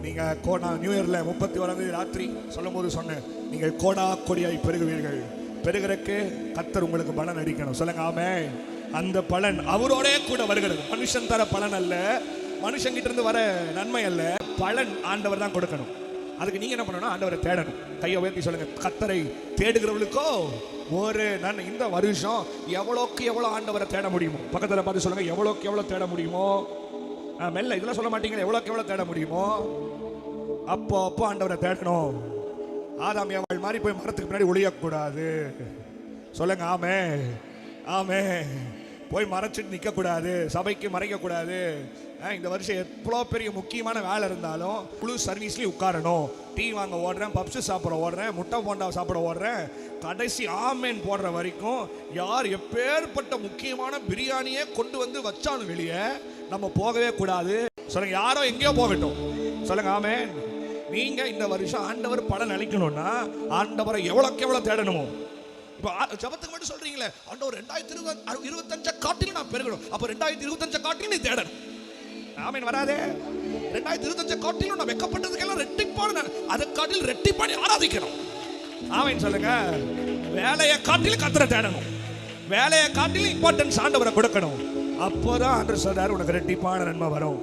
நீங்கள் நான் நியூ இயரில் 31 ராத்திரி சொல்லும் போது சொன்னேன், நீங்கள் கோடா கொடியாய் பெருகுவீர்கள். பெருகிறக்கு கர்த்தர் உங்களுக்கு பலன் அடிக்கணும். சொல்லுங்க ஆமென். அந்த பலன் அவரோடே கூட வருகிறது. மனுஷன் தர பலன் அல்ல, மனுஷன் கிட்ட இருந்து வர நன்மை அல்ல, பலன் ஆண்டவர் தான் கொடுக்கணும். அதுக்கு நீங்க என்ன பண்ணணும்? ஆண்டவரை தேடணும். கையை உயர்த்தி சொல்லுங்க, கர்த்தரை தேடுகிறவர்களுக்கோ ஒரு நன்மை. இந்த வருஷம் எவ்வளோக்கு எவ்வளோ ஆண்டவரை தேட முடியுமோ, பக்கத்தில் பார்த்து சொல்லுங்க, எவ்வளோக்கு எவ்வளோ தேட முடியுமோ. மெல்ல இதெல்லாம் சொல்ல மாட்டீங்களா? எவ்வளோக்கு எவ்வளோ தேட முடியுமோ அப்போ அப்போ ஆண்டவரை தேடணும். ஆதாம் ஏவாள் மாதிரி போய் மரத்துக்கு பின்னாடி ஒளியக்கூடாது. சொல்லுங்க ஆமே ஆமே. போய் மறைச்சிட்டு நிற்கக்கூடாது, சபைக்கு மறைக்கக்கூடாது. இந்த வருஷம் எவ்வளோ பெரிய முக்கியமான வேலை இருந்தாலும் முழு சர்வீஸ்லேயும் உட்காரணும். டீ வாங்க ஓடுறேன், பப்ஸு சாப்பிட ஓடுறேன், முட்டை போண்டா சாப்பிட ஓடுறேன், கடைசி ஆமேன் போடுற வரைக்கும் யார் எப்பேற்பட்ட முக்கியமான பிரியாணியே கொண்டு வந்து வச்சாலும் வெளியே நம்ம போகவே கூடாது. சொல்லுங்க, யாரோ எங்கேயோ போகட்டும். சொல்லுங்க ஆமேன். நீங்க இந்த வருஷம் ஆண்டவர் பலன் அளிக்கணும்னா ஆண்டவரை எவ்வளோக்கு எவ்வளோ தேடணுமோ. இப்போ ஜபத்துக்கு மட்டும் சொல்றீங்களே, ஆண்டவர் 2025 காட்டிலும் நான் பெருகணும். அப்போ 2025 காட்டிலும் நீ தேடணும். ஆமேன் வராதே. 2025 காட்டிலும் நான் வெக்கப்பட்டதுக்கெல்லாம் ரெட்டிப்பான, அதை காட்டிலும் ரெட்டிப்பாடி ஆராதிக்கணும். ஆமேன் சொல்லுங்க. வேலையை காட்டிலும் கர்த்தரை தேடணும், வேலையை காட்டிலும் இம்பார்ட்டன்ஸ் ஆண்டவரை கொடுக்கணும். அப்போதான் ஆண்டவர் சொல்றாரு, உனக்கு ரெட்டிப்பான நன்மை வரும்.